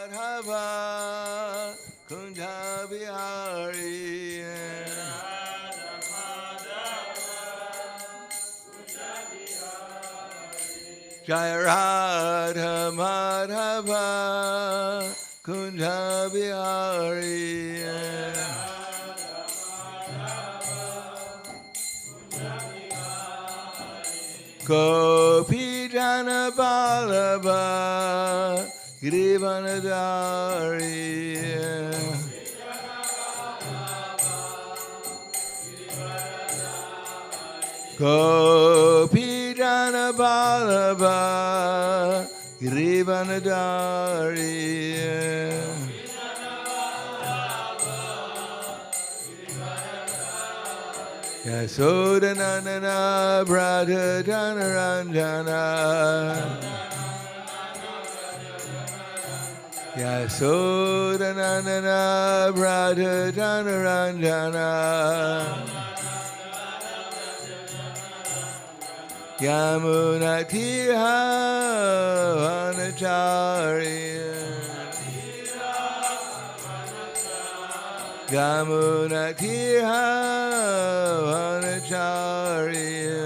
Madhava Kunja Bihari Jaya Radha Madhava Kunja Bihari Gopi Jana Vallabha Girivanadari Gopi Jana Vallabha Girivanadari Yasodanandana Brata Janaranjana Yasodanandana Brata Janaranjana Yamuna Tira Vanacharya Yamuna Tira Vanacharya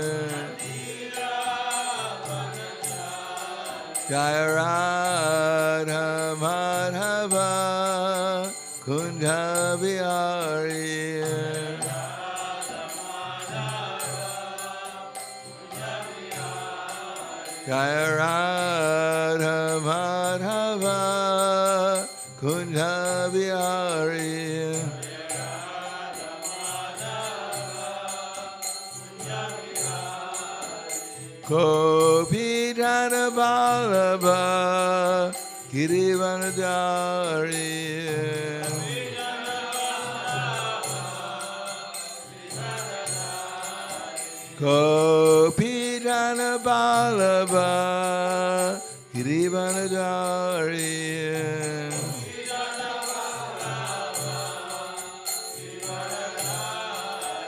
Jaya Radha Madhava Kunja Bihari Jaya Radha Madhava Kunja Bihari Gopi Jana Vallabha Girivanadari Gopi Jana Vallabha Girivanadari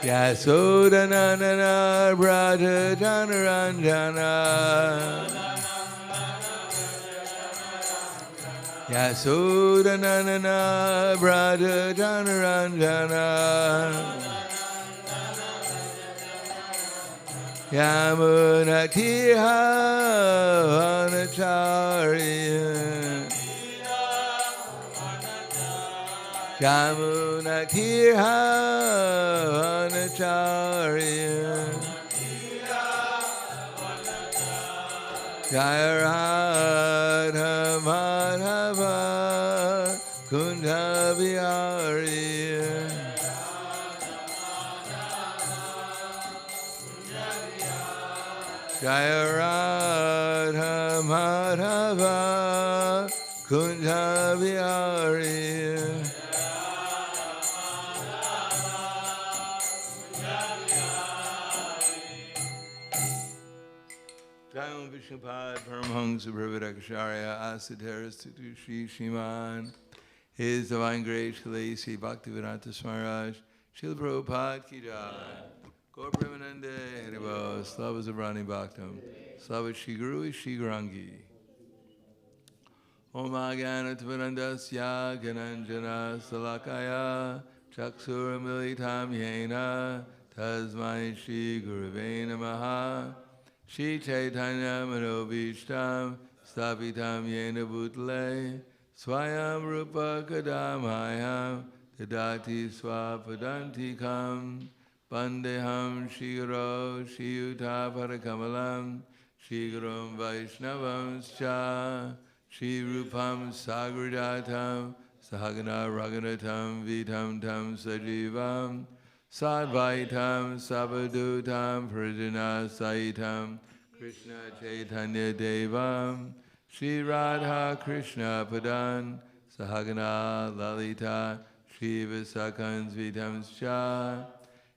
Yasodanandana Brata Janaranjana Yasodanandana Brata Janaranjana Yamuna Tira Vanacharya Yamuna Tira Vanacharya Jaya Radha Madhava Kunja Bihari Jaya Radha Madhava Kunja Bihari Jayam Vishnupad Paramahangsa Brahmadakasharya Asateras Tutushi Shiman His Divine Grace Shalai Sri Bhaktivedanta Smaraj Srila Prabhupada Ki Jai Gaur Premanande Haribo Slava Zabrani Bhaktam Slava Shri Guru Shri Gurangi Om Agana Tvanandasya Gananjana Salakaya Chaksura Militam Yena Tasmai Shri Guruve Namaha Shri Chaitanya Manobishtam Stapitam Yena Bhutale Swayam Rupa Kadamayam Tadati Swapadantikam Bandeham Shri Guru Shri Yuta Parakamalam Shri Gurum Vaishnavam Scha Shri Rupam Sagradatam Sahagana Raghunatam Vitam Tam Sajivam Sadvaitam Sabadutam Pradina Saitam Krishna Chaitanya Devam Shri Radha Krishna Padan Sahagana Lalita Shri Visakans Vitam Scha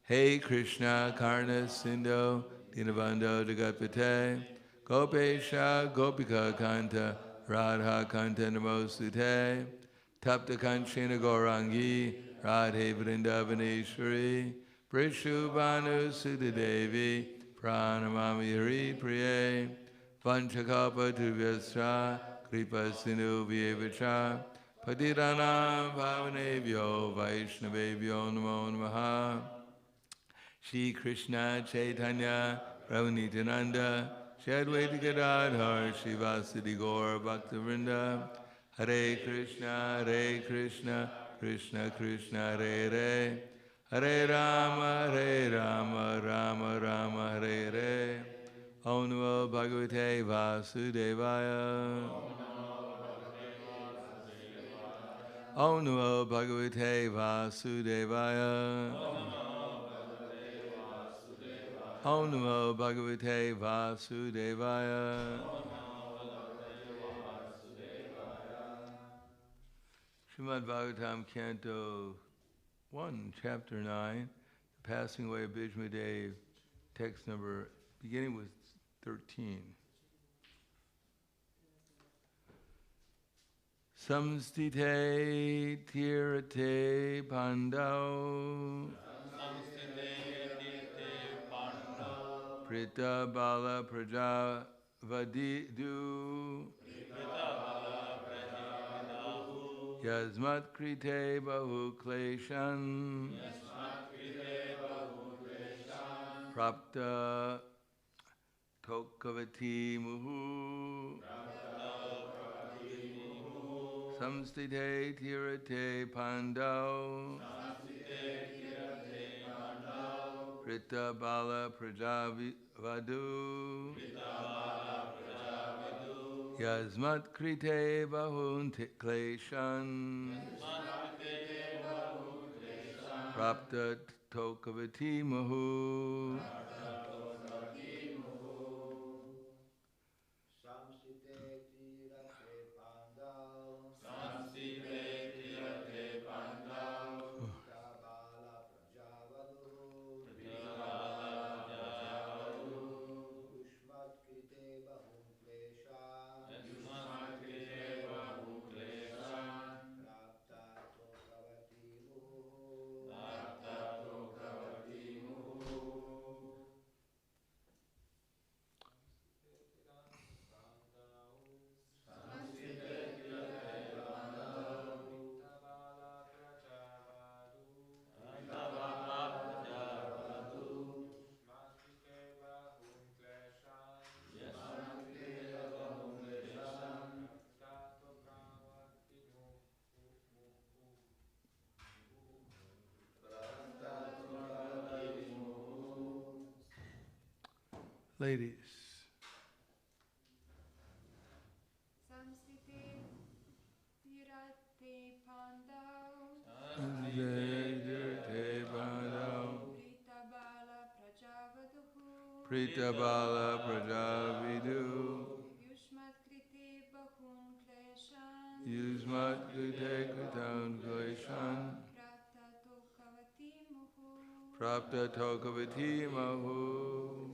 Hey Krishna Karna Sindhu Dinabando Jagatpate Gopesha Gopika Kanta Radha Kanta Namosute Tapta Kanchina Gaurangi Radhe Vrindavaneshwari Prishubhanu Sudadevi Pranamami Hari Priye Vanchakalpa Tuvyasra Kripa Sindhu Vyevacha Patitanam Pavanebhyo Vaishnavebhyo Namo Namaha. Shri Krishna Chaitanya Prabhu Nityananda Shri Advaita Gadadhar Srivasadi Gaur Bhaktivinoda Hare Krishna Krishna Krishna Hare Hare Hare Rama Rama Hare Hare Om Namo Bhagavate Vasudevaya Om Namo Bhagavate Vasudevaya Om Namo Bhagavate Vasudevaya. Srimad Bhagavatam, Canto 1, Chapter 9, The Passing Away of Bhishmadev, text number, beginning with 13. Samstite tirate pandau Prita Bala Prajavadidu Yasmat Krite Bahu Kleshan Prapta Tokavati Muhu Samstite Tirate Pandau Prita Bala Prajavadu Yasmat Krite Bahun Kleshan Prapta Tokavati Mahu Ladies. Prita Bala Prajavidu Yusmat Krite Kritan Kleshan Prapta Tokavati Mahu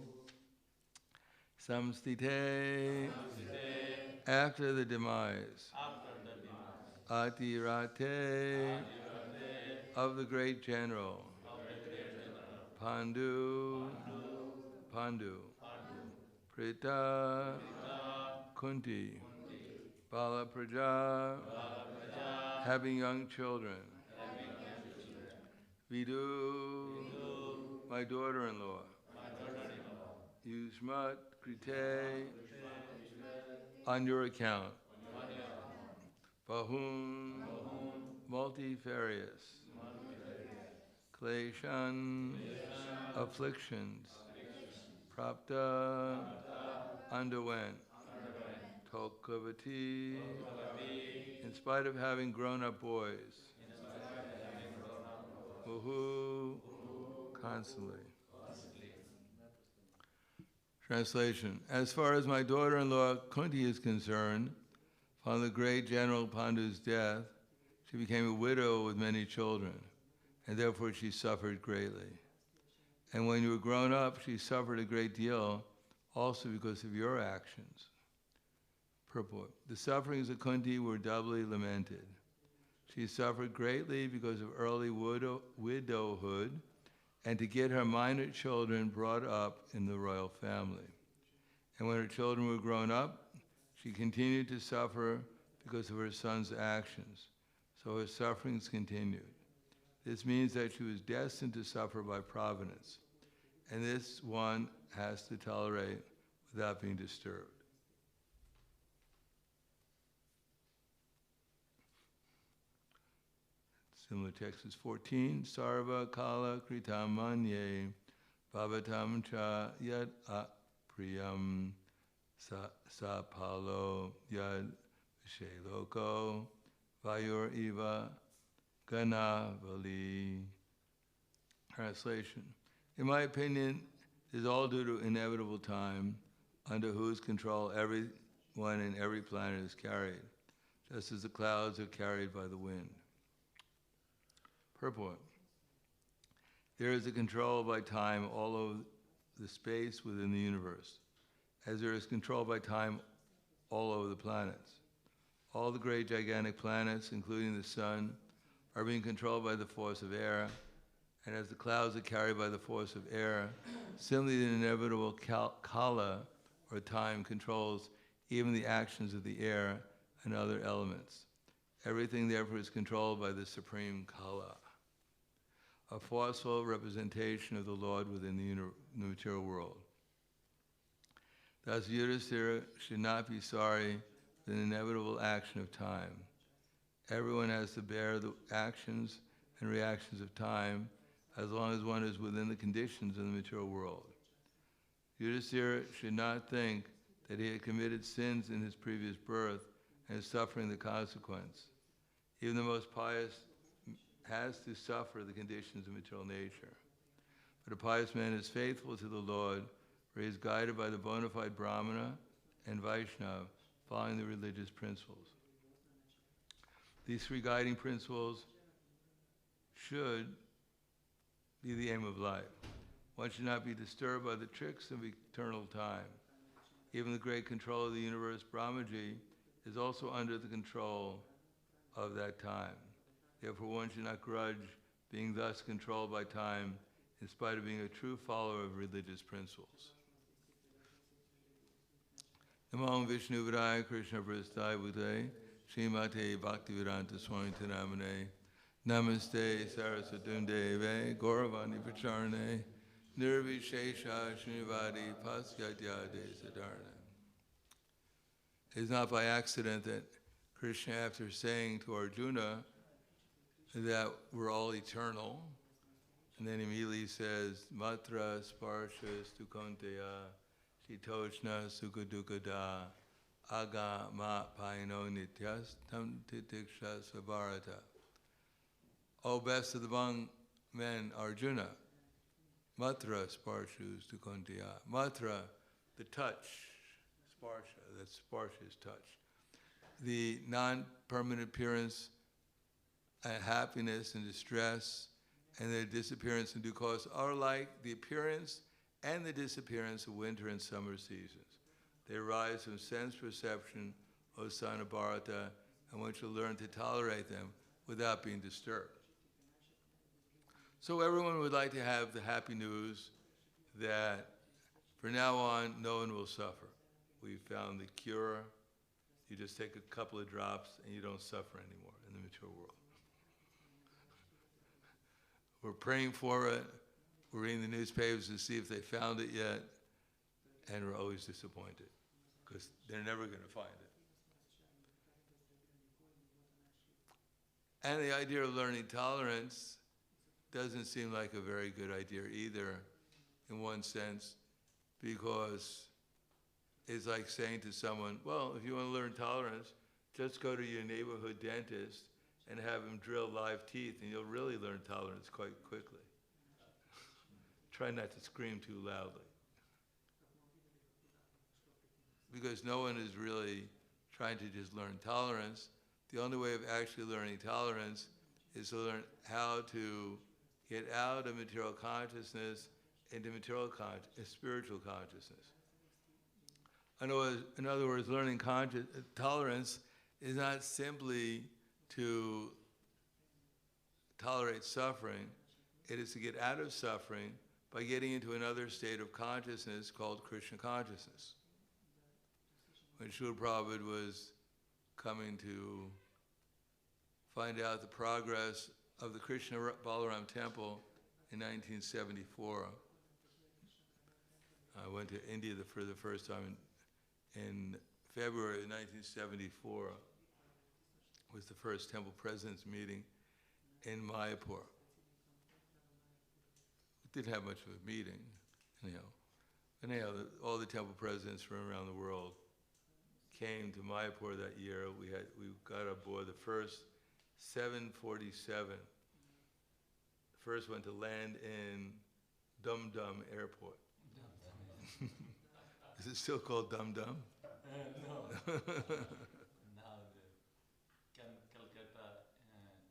Samstite after the demise Atirate of the great general Pandu Prita Kunti Bala Praja having young children Vidu my daughter-in-law Yusmat Krite on your account Bahun multifarious Kleshan afflictions Prapta underwent Tokavati in spite of having grown-up boys Muhu constantly. Translation. As far as my daughter-in-law Kunti is concerned, upon the great General Pandu's death, she became a widow with many children, and therefore she suffered greatly. And when you were grown up, she suffered a great deal, also because of your actions. Purport. The sufferings of Kunti were doubly lamented. She suffered greatly because of early widowhood, and to get her minor children brought up in the royal family. And when her children were grown up, She continued to suffer because of her son's actions, so her sufferings continued. This means that she was destined to suffer by providence, and this one has to tolerate without being disturbed. Similar text is 14. Sarva kala kritam manye bhavatam cha yad apriyam sa palo yad visheloko vayur eva ganavali. Translation. In my opinion, it is all due to inevitable time, under whose control everyone in every planet is carried, just as the clouds are carried by the wind. Purport. There is a control by time all over the space within the universe, as there is control by time all over the planets. All the great gigantic planets, including the sun, are being controlled by the force of air, and as the clouds are carried by the force of air, simply the inevitable kala, or time, controls even the actions of the air and other elements. Everything, therefore, is controlled by the supreme kala, a forceful representation of the Lord within the material world. Thus, Yudhisthira should not be sorry for the inevitable action of time. Everyone has to bear the actions and reactions of time as long as one is within the conditions of the material world. Yudhisthira should not think that he had committed sins in his previous birth and is suffering the consequence. Even the most pious has to suffer the conditions of material nature. But a pious man is faithful to the Lord, for he is guided by the bona fide Brahmana and Vaishnava, following the religious principles. These three guiding principles should be the aim of life. One should not be disturbed by the tricks of eternal time. Even the great control of the universe, Brahmaji, is also under the control of that time. Therefore, one should not grudge being thus controlled by time, in spite of being a true follower of religious principles. Namo Vishnu Vidaya Krishna Prasthaya Bhute Srimate Bhaktivedanta Swami Namane Namaste Saraswatundeve Gauravani Pacharane Nirvishesha Srinivadi Pasyadyade Sadarna. It is not by accident that Krishna, after saying to Arjuna that we're all eternal, and then immediately says, Matra Sparshas Tukonteya Shitoshna Sukadukada Aga Ma Paino Nityas Tam Titiksha Svabarata. O best of the among men, Arjuna, Matra Sparshus Tukonteya. Matra, the touch, Sparsha, that's Sparsha is touch. The non-permanent appearance and happiness and distress and their disappearance in due course are like the appearance and the disappearance of winter and summer seasons. They arise from sense perception, O son of Bharata, and one should learn to tolerate them without being disturbed. So everyone would like to have the happy news that from now on, no one will suffer. We found the cure. You just take a couple of drops and you don't suffer anymore in the material world. We're praying for it. We're reading the newspapers to see if they found it yet. And we're always disappointed because they're never going to find it. And the idea of learning tolerance doesn't seem like a very good idea either, in one sense, because it's like saying to someone, well, if you want to learn tolerance, just go to your neighborhood dentist and have him drill live teeth, and you'll really learn tolerance quite quickly. Try not to scream too loudly. Because no one is really trying to just learn tolerance. The only way of actually learning tolerance is to learn how to get out of material consciousness into spiritual consciousness. In other words, learning tolerance is not simply to tolerate suffering. It is to get out of suffering by getting into another state of consciousness called Krishna consciousness. when Srila Prabhupada was coming to find out the progress of the Krishna Balaram temple in 1974. I went to India for the first time in February of 1974. Was the first temple presidents meeting in Mayapur. It didn't have much of a meeting, anyhow. All the temple presidents from around the world came to Mayapur that year. We got aboard the first 747. The first one to land in Dum Dum Airport. Is it still called Dum Dum? No. Now the Calcutta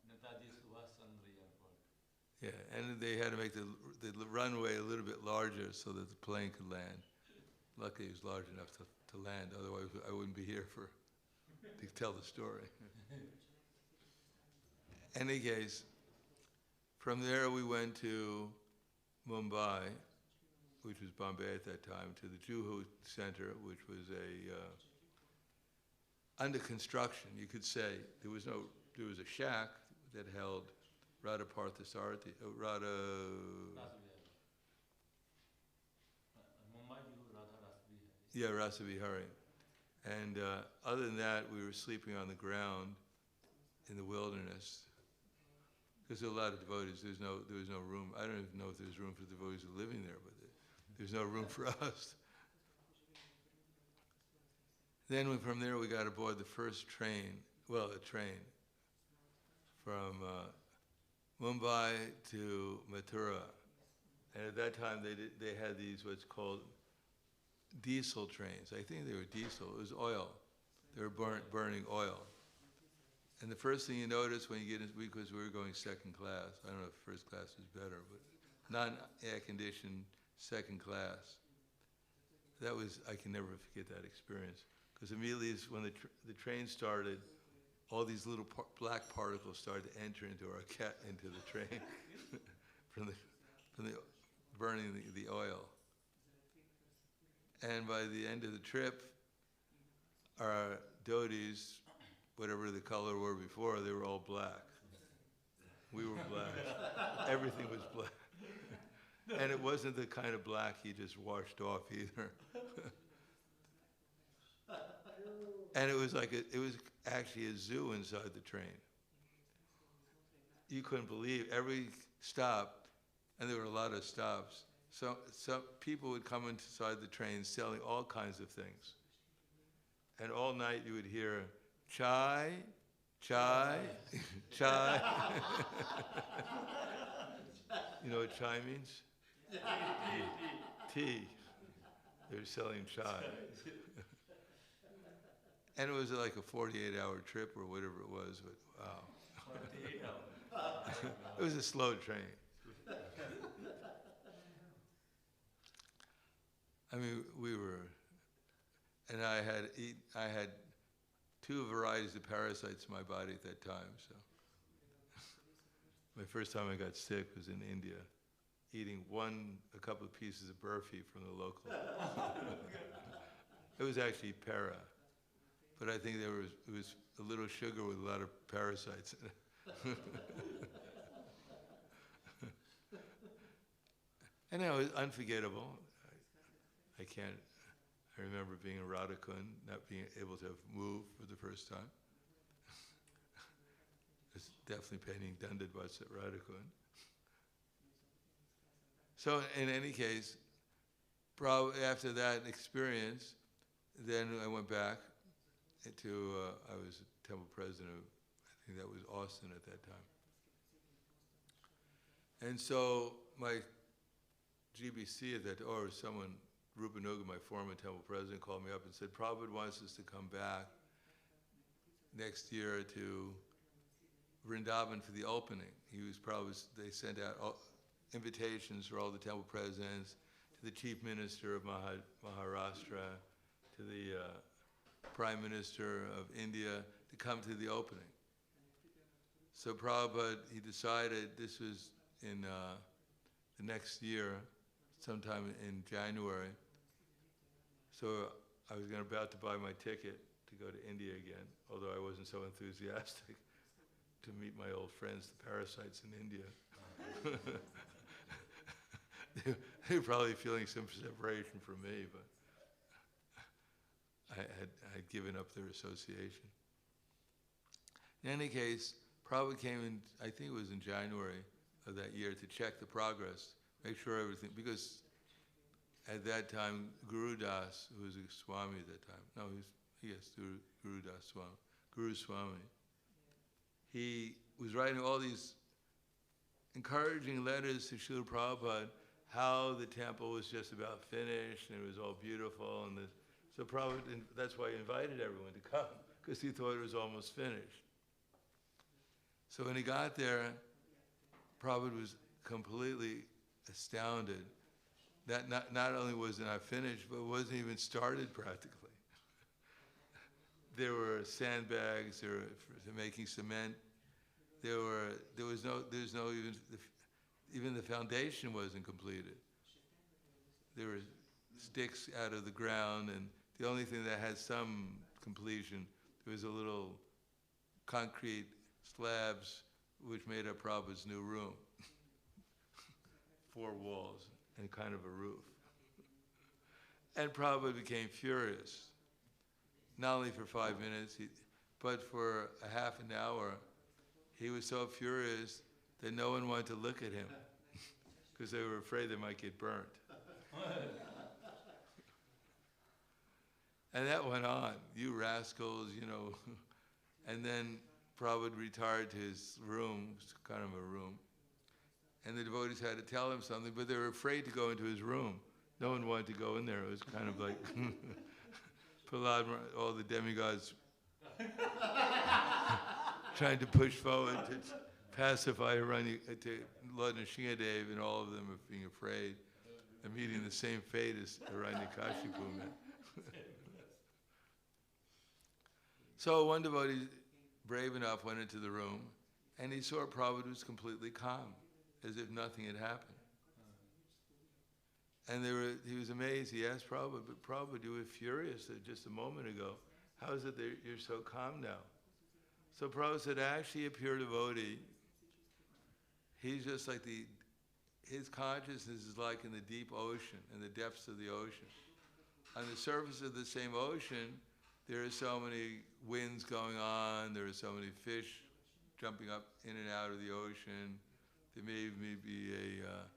Netaji Subhash Chandra Airport. Yeah, and they had to make the runway a little bit larger so that the plane could land. Luckily, it was large enough to land. Otherwise, I wouldn't be here to tell the story. Any case, from there we went to Mumbai, which was Bombay at that time, to the Juhu Center, which was under construction, you could say. There was a shack that held Radha Parthasarathi, Radha... Mumbai Juhu Radha Rasbihari. Yeah, Rasabihari. And other than that, we were sleeping on the ground in the wilderness. Because there were a lot of devotees. There was no room. I don't even know if there was room for devotees living there, but there's no room for us. Then from there we got aboard the first train, a train, from Mumbai to Mathura. And at that time they had these what's called diesel trains. I think they were diesel. It was oil. They were burning oil. And the first thing you notice when you get in, because we were going second class, I don't know if first class is better, but non-air conditioned second class. That was, I can never forget that experience. Because immediately when the train started, all these little black particles started to enter into the train from the burning the oil. And by the end of the trip, our dhotis, whatever the color were before, they were all black. We were black. Everything was black. And it wasn't the kind of black you just washed off either. And it was actually a zoo inside the train. You couldn't believe every stop, and there were a lot of stops. So people would come inside the train selling all kinds of things. And all night you would hear, chai, chai, chai. You know what chai means? Tea. They were selling chai. And it was like a 48-hour trip or whatever it was, but wow. 48 hours. It was a slow train. I mean, and I had 2 varieties of parasites in my body at that time, so. My first time I got sick was in India, eating a couple of pieces of burfi from the local. It was actually para, but I think it was a little sugar with a lot of parasites in it. And it was unforgettable. I remember being in Radhakund, not being able to move for the first time. It's definitely paying Dandadvats at Radhakund. So in any case, after that experience, then I went back to, I was temple president of, I think that was Austin at that time. And so my GBC at that, or someone, Rupanuga, my former temple president, called me up and said, Prabhupada wants us to come back next year to Vrindavan for the opening. They sent out invitations for all the temple presidents, to the chief minister of Maharashtra, to the prime minister of India, to come to the opening. So Prabhupada, he decided, this was in the next year, sometime in January. So I was about to buy my ticket to go to India again, although I wasn't so enthusiastic to meet my old friends, the parasites in India. They were probably feeling some separation from me, but I had given up their association. In any case, Prabhupada came in, I think it was in January of that year, to check the progress, make sure everything, because at that time, Guru Das, who was a Swami at that time, no, Guru Das Swami, Guru Swami, he was writing all these encouraging letters to Srila Prabhupada, how the temple was just about finished and it was all beautiful. So Prabhupada, that's why he invited everyone to come, because he thought it was almost finished. So when he got there, Prabhupada was completely astounded that not only was it not finished, but it wasn't even started practically. There were sandbags, there were for making cement. There's no even the foundation wasn't completed. There were sticks out of the ground, and the only thing that had some completion, there was a little concrete slabs which made up Prabhupada's new room. 4 walls and kind of a roof. And Prabhupada became furious, not only for 5 minutes, but for a half an hour. He was so furious that no one wanted to look at him because they were afraid they might get burnt. And that went on, you rascals, you know. And then Prabhupada retired to his room, it was kind of a room, and the devotees had to tell him something, but they were afraid to go into his room. No one wanted to go in there. It was kind of like Prahladananda, all the demigods trying to push forward to pacify Lord Nrsimhadev, and all of them are being afraid of meeting the same fate as Hiranyakashipu met. So one devotee, brave enough, went into the room, and he saw Prabhupada was completely calm, as if nothing had happened. And he was amazed. He asked Prabhupada, but Prabhupada, you were furious just a moment ago. How is it that you're so calm now? So Prabhupada said, actually, a pure devotee, he's just like his consciousness is like in the deep ocean, in the depths of the ocean. On the surface of the same ocean, there are so many winds going on, there are so many fish jumping up in and out of the ocean. There may be a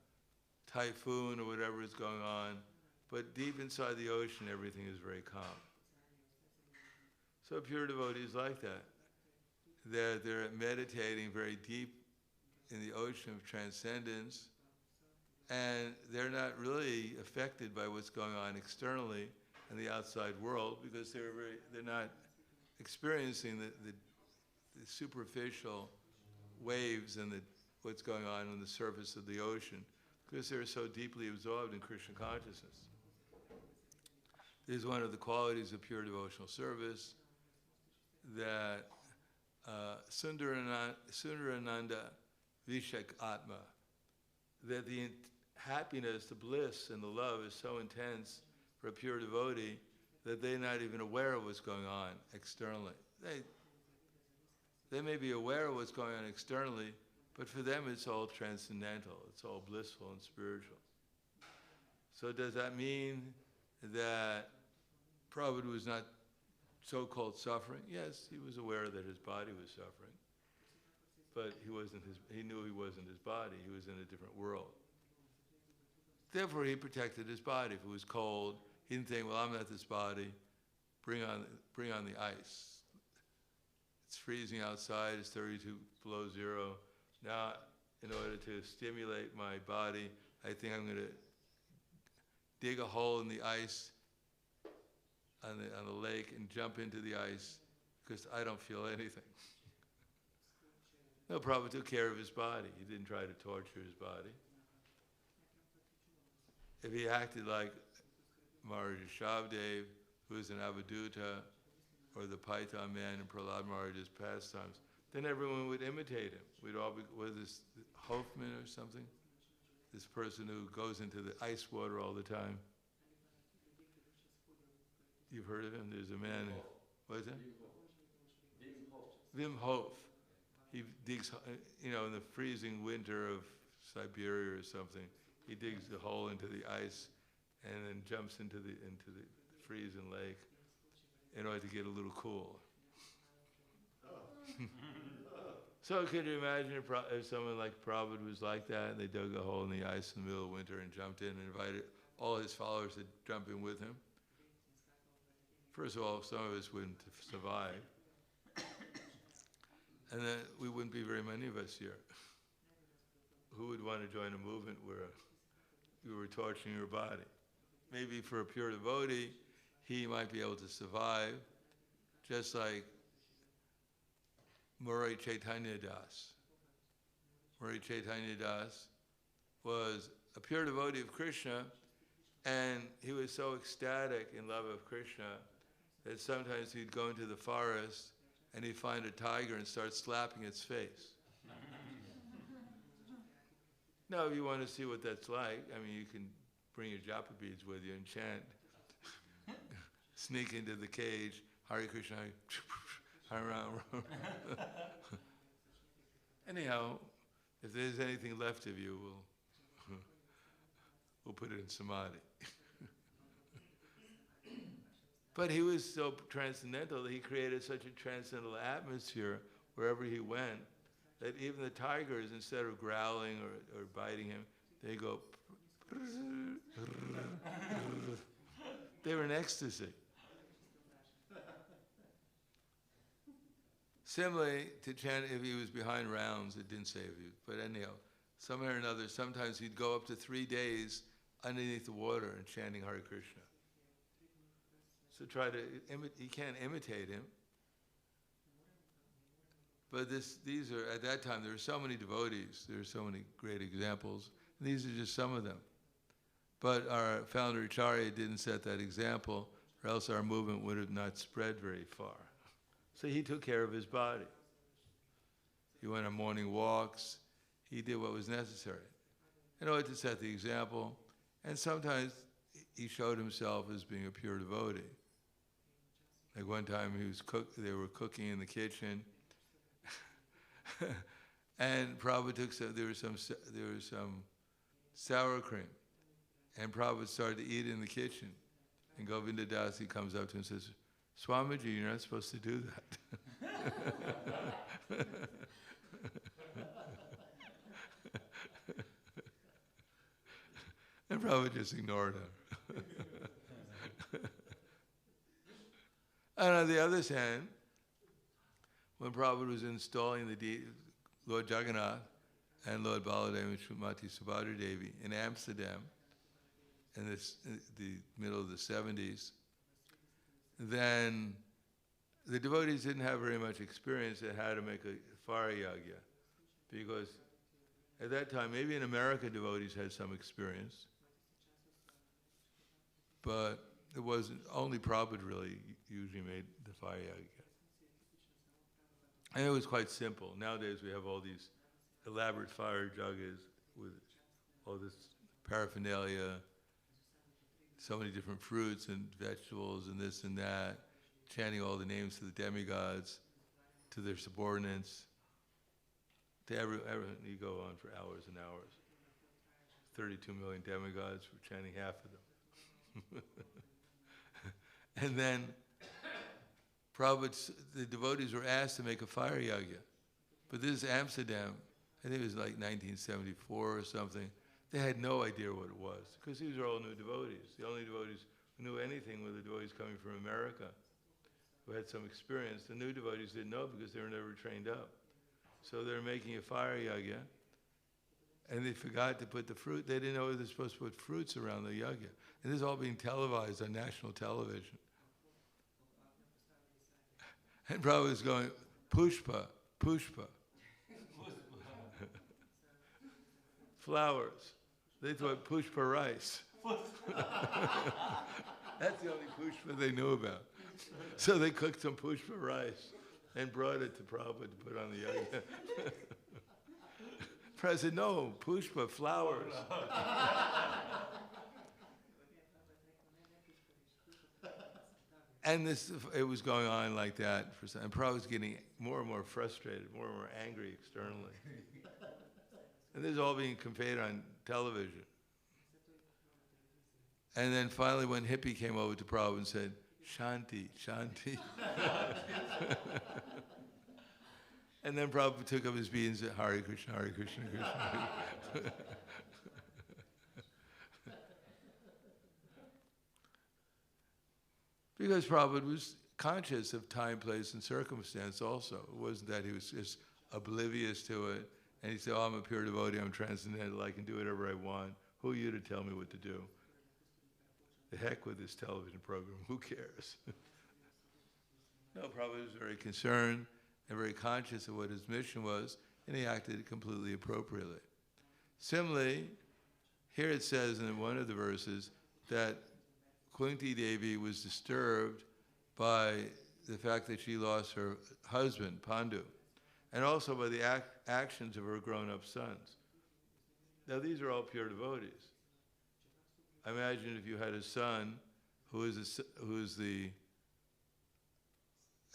typhoon or whatever is going on, but deep inside the ocean, everything is very calm. So pure devotees like that. They're meditating very deep in the ocean of transcendence, and they're not really affected by what's going on externally in the outside world, because they're not experiencing the superficial waves and what's going on the surface of the ocean, because they're so deeply absorbed in Krishna consciousness. This is one of the qualities of pure devotional service, that Sundarananda Vishak Atma, that the happiness, the bliss, and the love is so intense for a pure devotee that they're not even aware of what's going on externally. They may be aware of what's going on externally, but for them it's all transcendental, it's all blissful and spiritual. So does that mean that Prabhupada was not so-called suffering? Yes, he was aware that his body was suffering, but he knew he wasn't his body, he was in a different world. Therefore, he protected his body. If it was cold, he didn't think, well, I'm not this body, bring on the ice. It's freezing outside, it's 32 below zero. Now, in order to stimulate my body, I think I'm going to dig a hole in the ice on the lake and jump into the ice because I don't feel anything. No, Prabhupada took care of his body. He didn't try to torture his body. If he acted like Maharaja Shabdev, who is an Avaduta, or the Python man in Prahlad Maharaj's pastimes, then everyone would imitate him. We'd all be with this Hoffman or something, this person who goes into the ice water all the time. You've heard of him? There's a man, what is it? Wim Hof. He digs, in the freezing winter of Siberia or something, he digs a hole into the ice and then jumps into the freezing lake in order to get a little cool. So could you imagine if someone like Prabhupada was like that, and they dug a hole in the ice in the middle of winter and jumped in and invited all his followers to jump in with him? First of all, some of us wouldn't survive. And then we wouldn't be very many of us here. Who would want to join a movement where you were torturing your body? Maybe for a pure devotee, he might be able to survive, just like Murray Chaitanya Das. Murray Chaitanya Das was a pure devotee of Krishna, and he was so ecstatic in love of Krishna that sometimes he'd go into the forest and he'd find a tiger and start slapping its face. Now, if you want to see what that's like, you can bring your japa beads with you and chant. Sneak into the cage, Hare Krišna, Hare Rama. Anyhow, if there's anything left of you, we'll put it in samadhi. But he was so transcendental that he created such a transcendental atmosphere wherever he went that even the tigers, instead of growling or biting him, they go, they were in ecstasy. Similarly, to chant, if he was behind rounds, it didn't say if he, but anyhow, somehow or another, sometimes he'd go up to 3 days underneath the water and chanting Hare Krishna. So you can't imitate him. But these are, at that time, there were so many devotees, there are so many great examples, and these are just some of them. But our founder Acharya didn't set that example, or else our movement would have not spread very far. So he took care of his body. He went on morning walks. He did what was necessary in order to set the example. And sometimes he showed himself as being a pure devotee. Like one time they were cooking in the kitchen, and Prabhupada took there was some sour cream, and Prabhupada started to eat it in the kitchen. And Govinda Dasi comes up to him and says, "Swamiji, you're not supposed to do that." And Prabhupada just ignored him. And on the other hand, when Prabhupada was installing Lord Jagannath and Lord Baladev and Srimati Subhadra Devi in Amsterdam in the middle of the 70s, then the devotees didn't have very much experience at how to make a fire yagya, because at that time, maybe in America devotees had some experience, but it wasn't, only Prabhupada really usually made the fire yagya. And it was quite simple. Nowadays we have all these elaborate fire yagas with all this paraphernalia, so many different fruits and vegetables and this and that, chanting all the names of the demigods, to their subordinates, to everyone. You go on for hours and hours. 32 million demigods, we're chanting half of them. And then the devotees were asked to make a fire yagya. But this is Amsterdam, I think it was like 1974 or something. They had no idea what it was, because these are all new devotees. The only devotees who knew anything were the devotees coming from America, who had some experience. The new devotees didn't know because they were never trained up. So they're making a fire yagya, and they forgot to put the fruit. They didn't know they're supposed to put fruits around the yagya. And this is all being televised on national television. And Prabhupada was going, pushpa, pushpa. Flowers. They thought pushpa rice. That's the only pushpa they knew about. So they cooked some pushpa rice and brought it to Prabhupada to put on the yagya. Prabhupada said, no, pushpa, flowers. And it was going on like that for some, and Prabhupada was getting more and more frustrated, more and more angry externally. And this is all being conveyed on television. And then finally one hippie came over to Prabhupada and said, Shanti, Shanti. And then Prabhupada took up his bead and said, Hare Krishna, Hare Krishna, Krishna Krishna. Because Prabhupada was conscious of time, place, and circumstance also. It wasn't that he was just oblivious to it. And he said, oh, I'm a pure devotee, I'm transcendental, I can do whatever I want. Who are you to tell me what to do? The heck with this television program, who cares? No, Prabhupada was very concerned and very conscious of what his mission was, and he acted completely appropriately. Similarly, here it says in one of the verses that Kunti Devi was disturbed by the fact that she lost her husband, Pandu, and also by the actions of her grown-up sons. Now these are all pure devotees. I imagine if you had a son who is the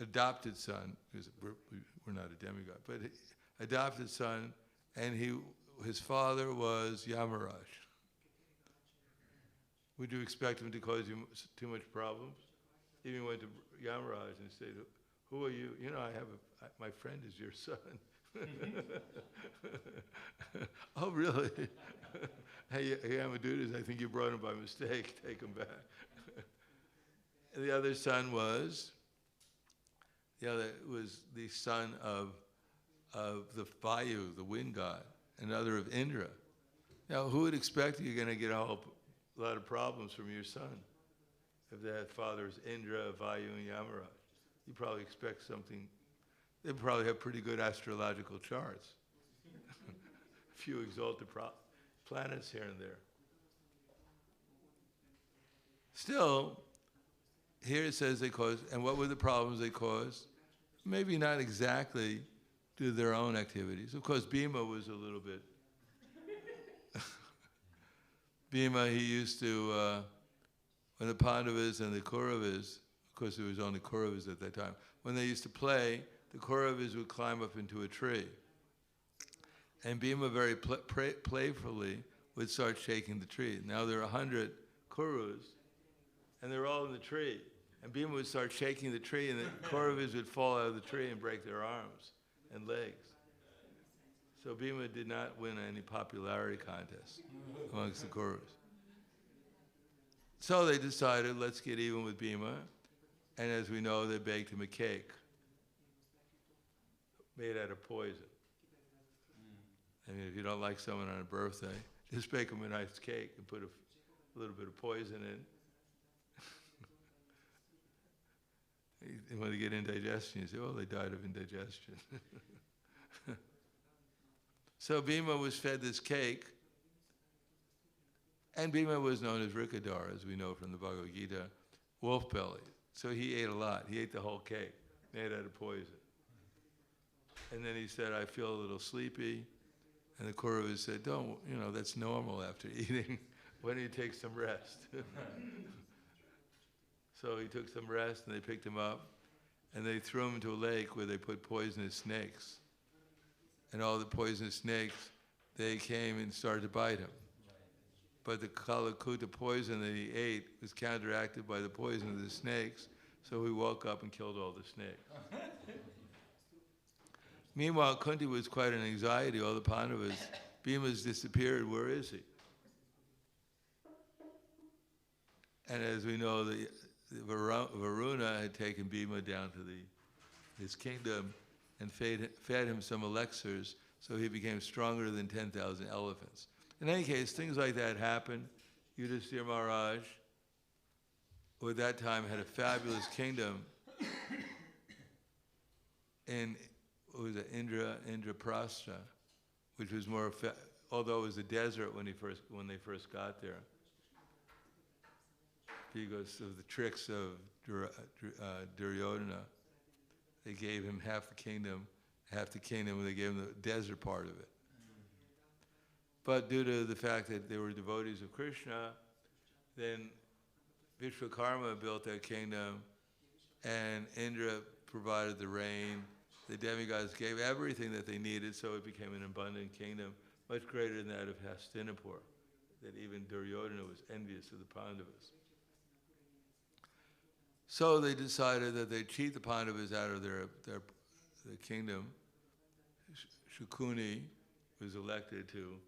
adopted son, because we're not a demigod, but adopted son, and his father was Yamaraj. Would you expect him to cause you too much problems? Even went to Yamaraj and said, who are you? You know, my friend is your son. Oh, really? Hey, Amadudas, I think you brought him by mistake. Take him back. And the other son was, the son of the Vayu, the wind god, another of Indra. Now, who would expect you're going to get a lot of problems from your son? If that father is Indra, Vayu, and Yamaraj, you probably expect something. They probably have pretty good astrological charts. A few exalted planets here and there. Still, here it says they caused, and what were the problems they caused? Maybe not exactly due to their own activities. Of course, Bhima was a little bit. Bhima, he used to, when the Pandavas and the Kauravas, of course there was only Kauravas at that time, when they used to play, the Kauravas would climb up into a tree. And Bhima very playfully would start shaking the tree. Now there are 100 Kaurus, and they're all in the tree. And Bhima would start shaking the tree, and the Kauravas would fall out of the tree and break their arms and legs. So Bhima did not win any popularity contests amongst the Kauravas. So they decided, let's get even with Bhima. And as we know, they baked him a cake made out of poison. I mean, if you don't like someone on a birthday, just bake them a nice cake and put a little bit of poison in. And when they get indigestion, you say, oh, they died of indigestion. So Bhima was fed this cake, and Bhima was known as Rikadar, as we know from the Bhagavad Gita, wolf belly. So he ate a lot. He ate the whole cake, made out of poison. And then he said, I feel a little sleepy. And the Kauravas said, don't, that's normal after eating. Why don't you take some rest? So he took some rest, and they picked him up, and they threw him into a lake where they put poisonous snakes. And all the poisonous snakes, they came and started to bite him. But the Kalakuta poison that he ate was counteracted by the poison of the snakes, so he woke up and killed all the snakes. Meanwhile, Kunti was quite an anxiety. All the Pandavas, Bhima's disappeared. Where is he? And as we know, the Varuna had taken Bhima down to his kingdom and fed him some elixirs, so he became stronger than 10,000 elephants. In any case, things like that happened. Yudhisthira Maharaj, who at that time had a fabulous kingdom in Indraprastha, which was more, although it was a desert when they first got there, because of the tricks of Duryodhana. They gave him half the kingdom, and they gave him the desert part of it. But due to the fact that they were devotees of Krishna, then Vishwakarma built that kingdom, and Indra provided the rain. The demigods gave everything that they needed, so it became an abundant kingdom, much greater than that of Hastinapur, that even Duryodhana was envious of the Pandavas. So they decided that they'd cheat the Pandavas out of their kingdom. Shukuni was elected to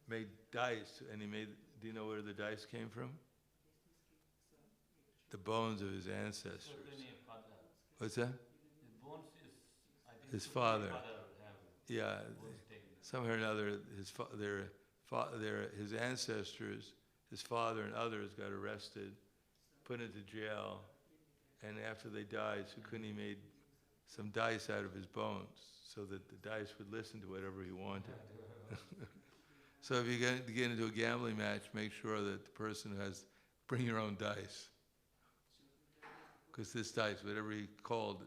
make dice, and he made, do you know where the dice came from? The bones of his ancestors. What's that? His bones is, I think, His father. Yeah, bones taken. somehow or another, his ancestors, his father and others got arrested, put into jail, and after they died, Shukuni made some dice out of his bones so that the dice would listen to whatever he wanted. So if you get into a gambling match, make sure that the person who has, bring your own dice. Because this dice, whatever he called,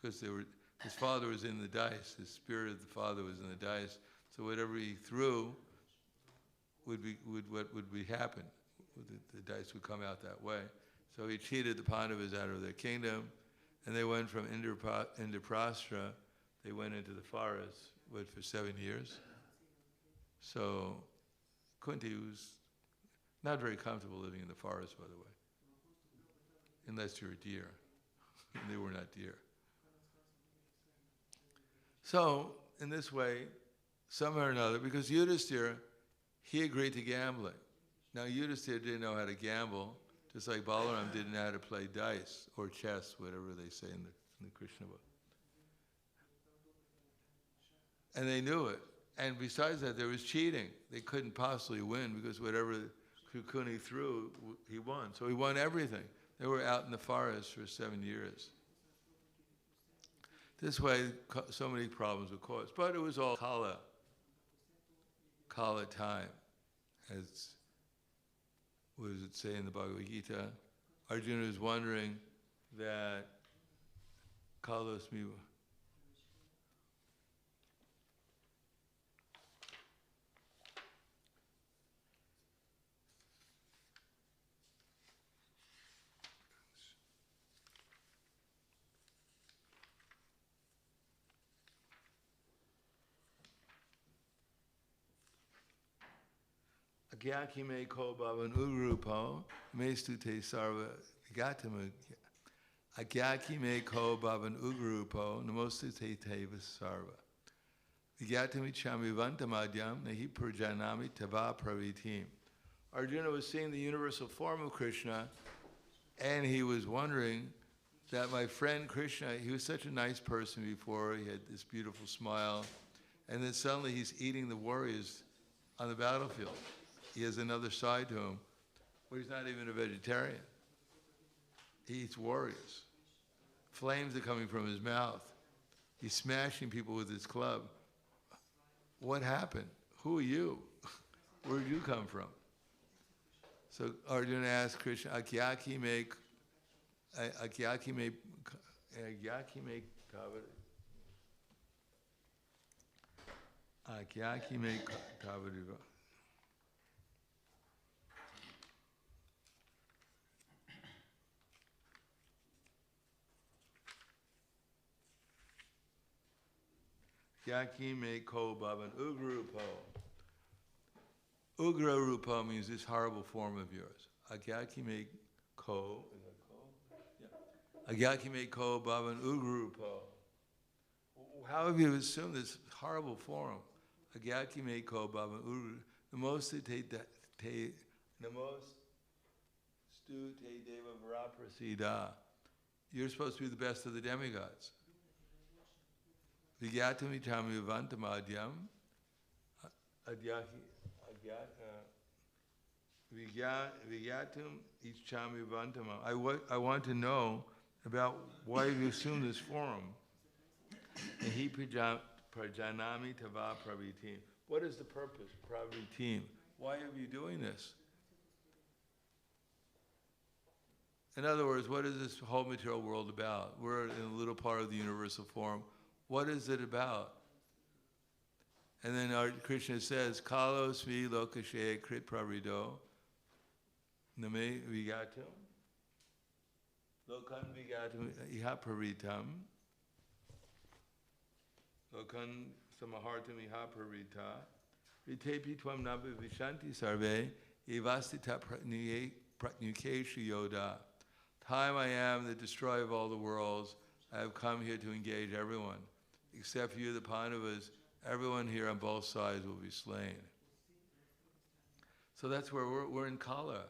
because his father was in the dice, his spirit of the father was in the dice, so whatever he threw would happen. The dice would come out that way. So he cheated the Pandavas out of their kingdom, and they went from Indraprasthra, they went into the forest, for 7 years. So Kunti was not very comfortable living in the forest, by the way, unless you're a deer. They were not deer. So, in this way, somehow or another, because Yudhisthira, he agreed to gambling. Now, Yudhisthira didn't know how to gamble, just like Balaram didn't know how to play dice or chess, whatever they say in the Krishna book. And they knew it. And besides that, there was cheating. They couldn't possibly win because whatever Shukuni threw, he won. So he won everything. They were out in the forest for 7 years. This way, so many problems were caused. But it was all Kala time. As what does it say in the Bhagavad Gita? Arjuna is wondering that Kalosmi. Agyakime ko bhavan ugrupo, mestute sarva gatama. Agyakime ko bhavan ugrupo, namostute teva sarva. Vigatami chami vantamadhyam, nahi prajanami tava pravitim. Arjuna was seeing the universal form of Krishna, and he was wondering that my friend Krishna, he was such a nice person before, he had this beautiful smile, and then suddenly he's eating the warriors on the battlefield. He has another side to him, where he's not even a vegetarian. He eats warriors. Flames are coming from his mouth. He's smashing people with his club. What happened? Who are you? Where did you come from? So Arjuna asked Krishna, Agyaki me kavada. Agyaki me kavada. Yaki me ko bhavan ugrarupo. Ugrarupo means this horrible form of yours. Agyaki me ko. Is that ko? Yeah. Agyaki me ko bhavan ugrarupo. How have you assumed this horrible form? Agyaki me ko bhavan ugrarupo. Namostu te deva varaprasida. You're supposed to be the best of the demigods. Vigyatami chami vantamadhyam Vigyatum ichami vantamam. I want to know about why you assume this form. Nahi prajanami tava pravitim. What is the purpose, pravitim? Why are you doing this? In other words, what is this whole material world about? We're in a little part of the universal form. What is it about? And then our Krishna says, Kalo svi lokashe krit pravrido name vigatum Lokan vigatum ihaparitam. Lokan samahartam ihaparita. Ritepi tvam nabha vishanti sarve. Evastita pratnyukeshi yoda. Time I am the destroyer of all the worlds. I have come here to engage everyone. Except for you, the Pandavas, everyone here on both sides will be slain. So that's where we're in Kala.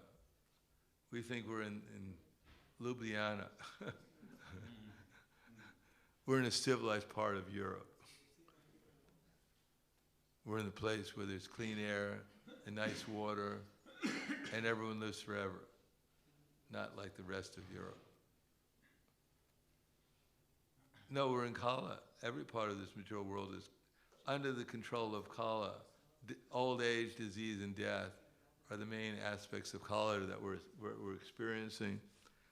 We think we're in Ljubljana. We're in a civilized part of Europe. We're in the place where there's clean air and nice water, and everyone lives forever. Not like the rest of Europe. No, we're in Kala. Every part of this material world is under the control of Kala. Old age, disease, and death are the main aspects of Kala that we're experiencing.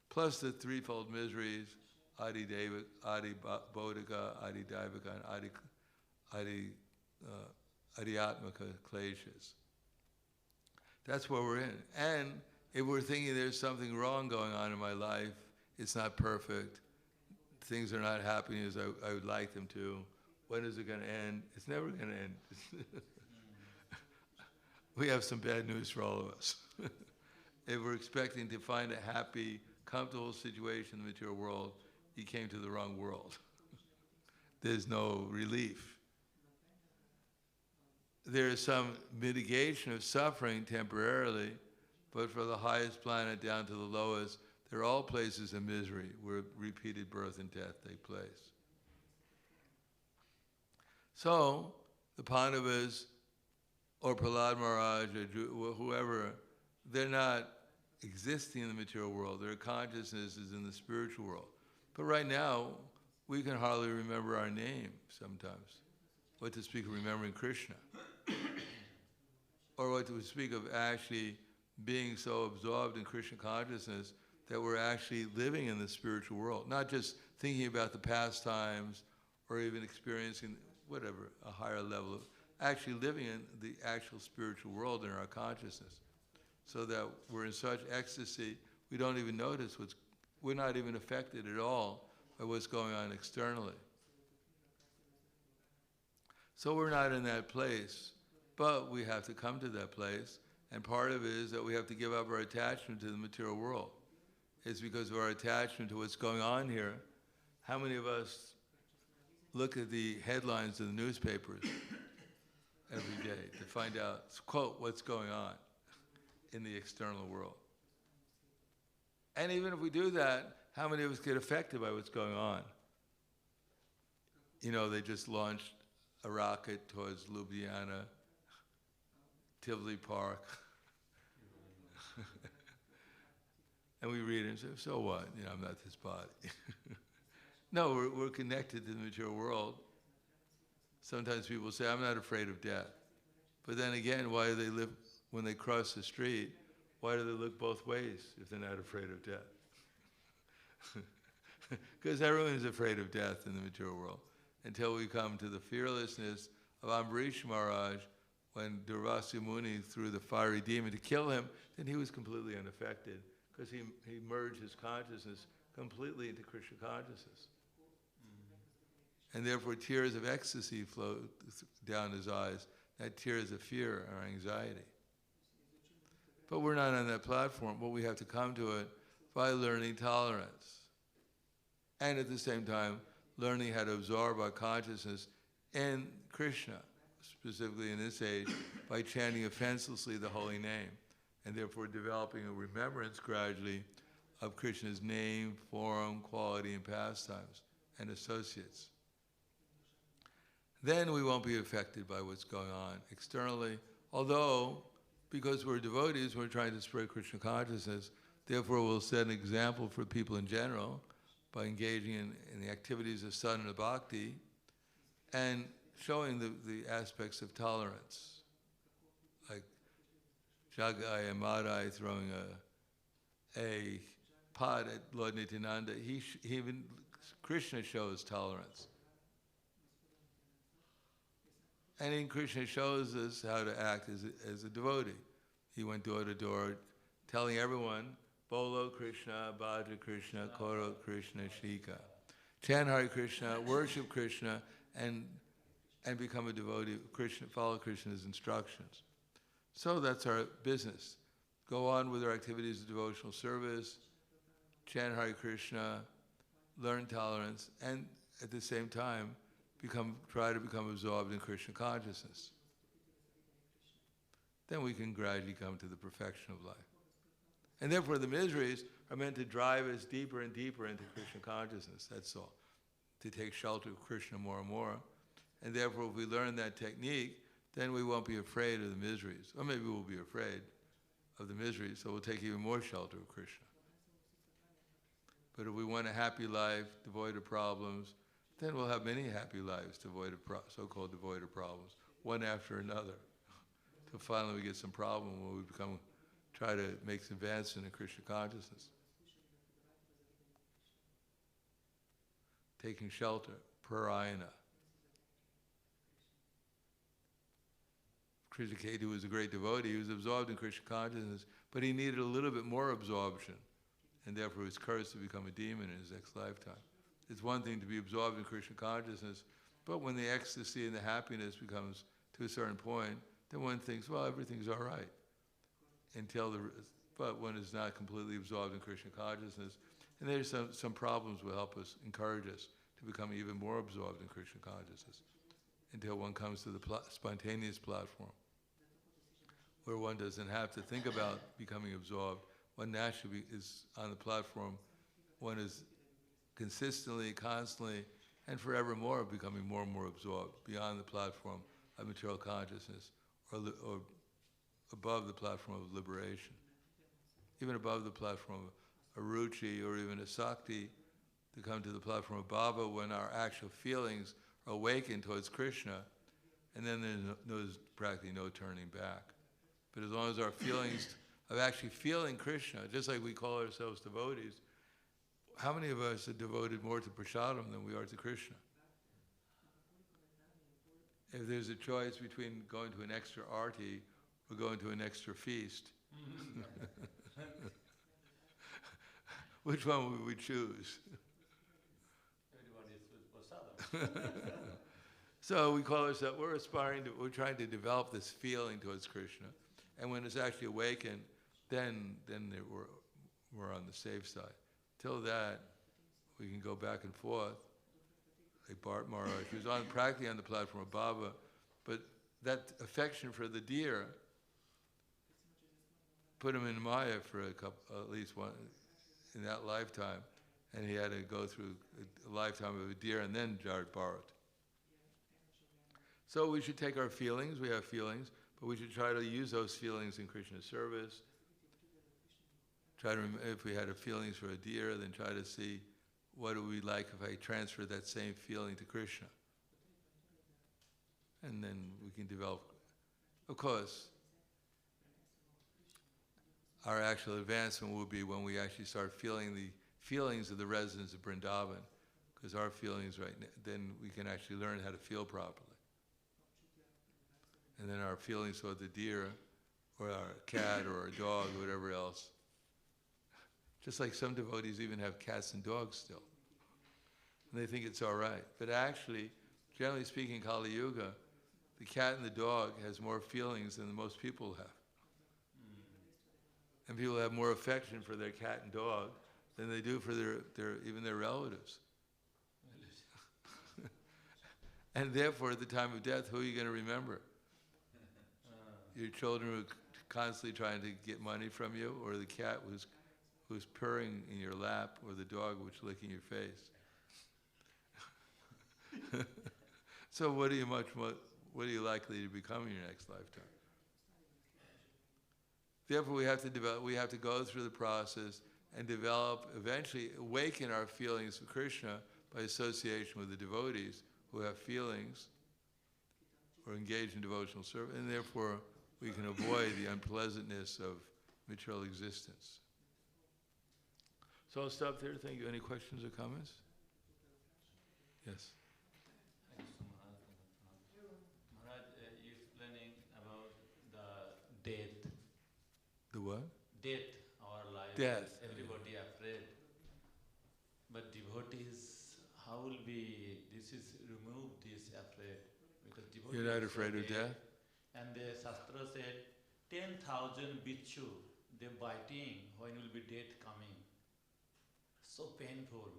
Plus the threefold miseries, Adi Bodhika, Adi Daivika, and Adiatmaka kleshas. That's where we're in. And if we're thinking there's something wrong going on in my life, it's not perfect, things are not happening as I would like them to, when is it going to end? It's never going to end. We have some bad news for all of us. If we're expecting to find a happy, comfortable situation in the material world, you came to the wrong world. There's no relief. There is some mitigation of suffering temporarily, but for the highest planet down to the lowest, they're all places of misery where repeated birth and death take place. So, the Pandavas, or Prahlad Maharaj, or whoever, they're not existing in the material world. Their consciousness is in the spiritual world. But right now, we can hardly remember our name sometimes. What to speak of remembering Krishna. Or what to speak of actually being so absorbed in Krishna consciousness that we're actually living in the spiritual world. Not just thinking about the pastimes or even experiencing whatever, a higher level of actually living in the actual spiritual world in our consciousness. So that we're in such ecstasy, we don't even notice we're not even affected at all by what's going on externally. So we're not in that place, but we have to come to that place, and part of it is that we have to give up our attachment to the material world. It's because of our attachment to what's going on here. How many of us look at the headlines of the newspapers every day to find out, quote, what's going on in the external world? And even if we do that, how many of us get affected by what's going on? You know, they just launched a rocket towards Ljubljana, Tivoli Park. And we read it and say, so what? You know, I'm not this body. No, we're connected to the material world. Sometimes people say, I'm not afraid of death. But then again, why do they live, when they cross the street, why do they look both ways if they're not afraid of death? Because everyone is afraid of death in the material world. Until we come to the fearlessness of Ambarish Maharaj, when Durvasa Muni threw the fiery demon to kill him, then he was completely unaffected, because he merged his consciousness completely into Krishna consciousness. And therefore tears of ecstasy flowed down his eyes, not tears of fear or anxiety. But we're not on that platform, but we have to come to it by learning tolerance. And at the same time, learning how to absorb our consciousness in Krishna, specifically in this age, by chanting offenselessly the holy name, and therefore developing a remembrance gradually of Krishna's name, form, quality, and pastimes, and associates. Then we won't be affected by what's going on externally, although, because we're devotees, we're trying to spread Krishna consciousness, therefore we'll set an example for people in general by engaging in the activities of sadhana bhakti and showing the aspects of tolerance. Like Jagai and Madai throwing a pot at Lord Nityananda, even Krishna shows tolerance. And then Krishna shows us how to act as a devotee. He went door to door telling everyone Bolo Krishna, Bhaja Krishna, Koro Krishna, Shika. Chant Hare Krishna, worship Krishna, and become a devotee of Krishna, follow Krishna's instructions. So that's our business. Go on with our activities of devotional service, chant Hare Krishna, learn tolerance, and at the same time, try to become absorbed in Krishna consciousness. Then we can gradually come to the perfection of life. And therefore the miseries are meant to drive us deeper and deeper into Krishna consciousness, that's all. To take shelter of Krishna more and more. And therefore if we learn that technique, then we won't be afraid of the miseries. Or maybe we'll be afraid of the miseries, so we'll take even more shelter of Krishna. But if we want a happy life, devoid of problems, then we'll have many happy lives, so-called devoid of problems, one after another. Till finally we get some problem where we try to make some advancement in Krishna consciousness. Taking shelter, parayana. Krishna Ketu was a great devotee. He was absorbed in Krishna consciousness, but he needed a little bit more absorption, and therefore he was cursed to become a demon in his next lifetime. It's one thing to be absorbed in Krishna consciousness, but when the ecstasy and the happiness becomes to a certain point, then one thinks, well, everything's all right. But one is not completely absorbed in Krishna consciousness, and there's some problems will help us, encourage us to become even more absorbed in Krishna consciousness, until one comes to the spontaneous platform, where one doesn't have to think about becoming absorbed. One naturally is on the platform. One is consistently, constantly, and forevermore becoming more and more absorbed beyond the platform of material consciousness, or above the platform of liberation, even above the platform of a ruchi or even a sakti, to come to the platform of bhava when our actual feelings are awakened towards Krishna, and then there's practically no turning back. But as long as our feelings of actually feeling Krishna, just like we call ourselves devotees, how many of us are devoted more to prasadam than we are to Krishna? If there's a choice between going to an extra arti or going to an extra feast, which one would we choose? Everybody is with prasadam. So we call ourselves, we're trying to develop this feeling towards Krishna. And when it's actually awakened, then we're on the safe side. Till that, we can go back and forth. Like Bharat Maharaj, he was practically on the platform of bhava, but that affection for the deer put him in Maya for at least one, in that lifetime. And he had to go through a lifetime of a deer and then Bharat. So we should take our feelings, we have feelings, but we should try to use those feelings in Krishna's service. If we had feelings for a deer, then try to see what do we like if I transfer that same feeling to Krishna. And then we can develop, of course, our actual advancement will be when we actually start feeling the feelings of the residents of Vrindavan, because our feelings then we can actually learn how to feel properly. And then our feelings toward the deer, or our cat, or our dog, or whatever else. Just like some devotees even have cats and dogs still. And they think it's all right. But actually, generally speaking, Kali Yuga, the cat and the dog has more feelings than most people have. And people have more affection for their cat and dog than they do for even their relatives. And therefore, at the time of death, who are you going to remember? Your children who are constantly trying to get money from you, or the cat who's purring in your lap, or the dog which is licking your face. So what are you likely to become in your next lifetime? Therefore we have to go through the process and eventually awaken our feelings for Krishna by association with the devotees who have feelings or engage in devotional service, and therefore we can avoid the unpleasantness of material existence. So I'll stop there. Thank you. Any questions or comments? Yes. Thanks, Maharaj. Maharaj, you're explaining about the death. The what? Death, our life. Death. this is remove this afraid. Because You're not afraid of death? And the Shastra said, 10,000 bichu, they biting when will be death coming. So painful.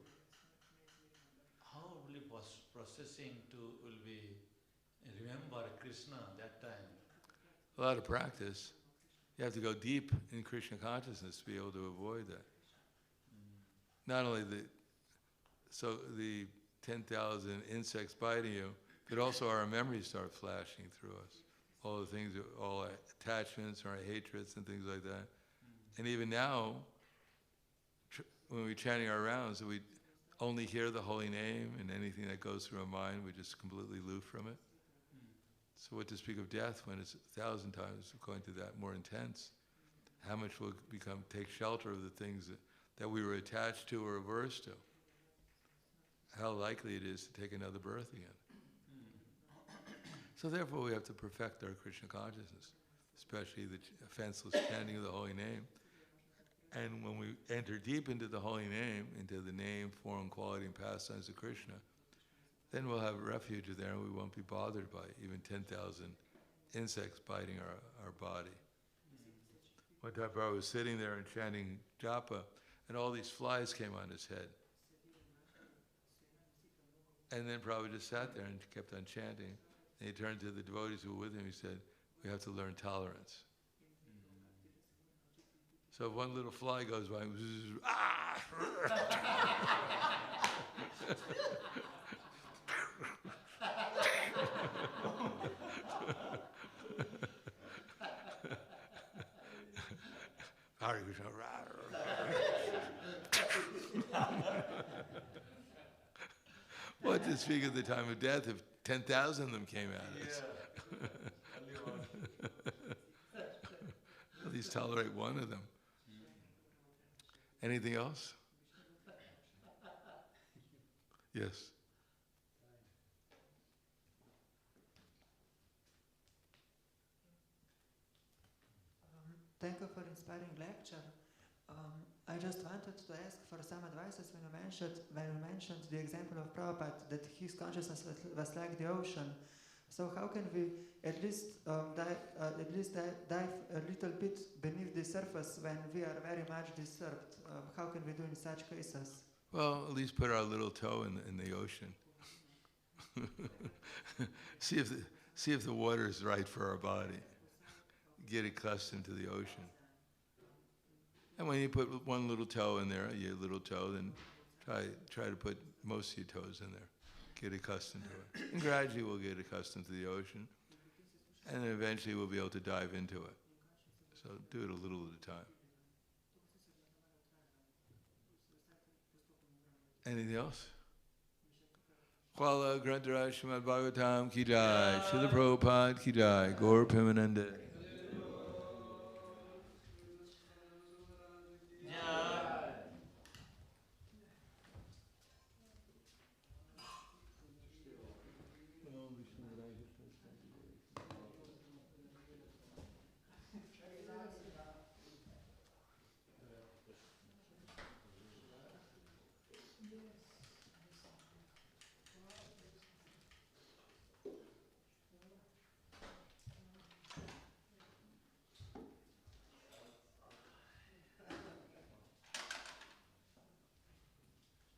How will be processing to will be remember Krishna that time? A lot of practice. You have to go deep in Krishna consciousness to be able to avoid that. Not only the 10,000 insects biting you, but also our memories start flashing through us. All the things, all our attachments, our hatreds and things like that. And even now, when we're chanting our rounds, we only hear the holy name, and anything that goes through our mind, we just completely aloof from it. So what to speak of death when it's 1,000 times going to that more intense? How much will take shelter of the things that we were attached to or averse to? How likely it is to take another birth again. So therefore we have to perfect our Krishna consciousness, especially the offenseless chanting of the holy name. And when we enter deep into the holy name, into the name, form, quality, and pastimes of Krishna, then we'll have refuge there and we won't be bothered by even 10,000 insects biting our body. One time I was sitting there and chanting japa, and all these flies came on his head. And then Prabhupada just sat there and kept on chanting. And he turned to the devotees who were with him, he said, we have to learn tolerance. So if one little fly goes by, Hare Krishna. What to speak of the time of death if 10,000 of them came at us? At least tolerate one of them. Anything else? Yes. Thank you for inspiring lecture. I just wanted to ask for some advices when you mentioned the example of Prabhupada, that his consciousness was like the ocean. So how can we at least dive a little bit beneath the surface when we are very much disturbed? How can we do in such cases? Well, at least put our little toe in the ocean. See if the water is right for our body. Get accustomed to the ocean. And when you put one little toe in there, your little toe, then try to put most of your toes in there. Get accustomed to it. And gradually we'll get accustomed to the ocean. And then eventually we'll be able to dive into it. So do it a little at a time. Anything else? Srimad Bhagavatam ki jai, Srila Prabhupada ki jai, Gaur Premanande.